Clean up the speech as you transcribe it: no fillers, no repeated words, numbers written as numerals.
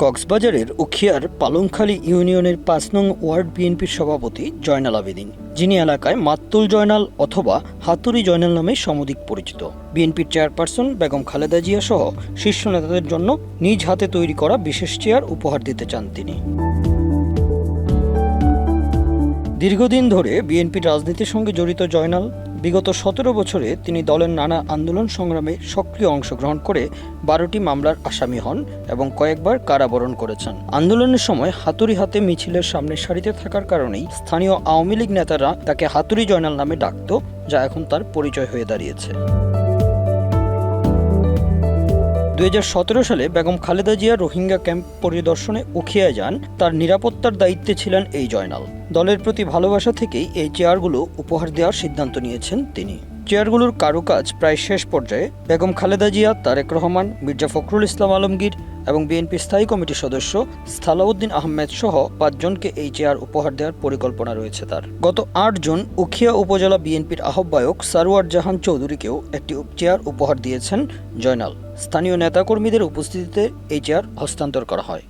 কক্সবাজারের উখিয়ার পালংখালী ইউনিয়নের ৫ নং ওয়ার্ড বিএনপির সভাপতি জয়নাল আবেদীন, যিনি এলাকায় মাত্তুল জয়নাল অথবা হাতুড়ি জয়নাল নামে সমধিক পরিচিত। বিএনপির চেয়ারপারসন বেগম খালেদা জিয়া সহ শীর্ষ নেতাদের জন্য নিজ হাতে তৈরি করা বিশেষ চেয়ার উপহার দিতে চান তিনি। দীর্ঘদিন ধরে বিএনপির রাজনীতির সঙ্গে জড়িত জয়নাল বিগত ১৭ বছরে তিনি দলের নানা আন্দোলন সংগ্রামে সক্রিয় অংশগ্রহণ করে ১২টি মামলার আসামি হন এবং কয়েকবার কারাবরণ করেছেন। আন্দোলনের সময় হাতুড়ি হাতে মিছিলের সামনে সারিতে থাকার কারণেই স্থানীয় আওয়ামী লীগ নেতারা তাকে হাতুড়ি জয়নাল নামে ডাকত, যা এখন তার পরিচয় হয়ে দাঁড়িয়েছে। ২০১৭ সালে বেগম খালেদা জিয়া রোহিঙ্গা ক্যাম্প পরিদর্শনে উখিয়ায় যান। তার নিরাপত্তার দায়িত্বে ছিলেন এই জয়নাল। দলের প্রতি ভালোবাসা থেকেই এই চেয়ারগুলো উপহার দেওয়ার সিদ্ধান্ত নিয়েছেন তিনি। চেয়ারগুলোর কারুকাজ প্রায় শেষ পর্যায়ে। বেগম খালেদা জিয়া, তারেক রহমান, মির্জা ফখরুল ইসলাম আলমগীর এবং বিএনপি স্থায়ী কমিটির সদস্য সালাউদ্দিন আহমেদ সহ ৫ জনকে এই চেয়ার উপহার দেওয়ার পরিকল্পনা রয়েছে তার। গত ৮ জুন উখিয়া উপজেলা বিএনপির আহ্বায়ক সারওয়ার জাহান চৌধুরীকেও একটি চেয়ার উপহার দিয়েছেন জয়নাল। স্থানীয় নেতাকর্মীদের উপস্থিতিতে এই চেয়ার হস্তান্তর করা হয়।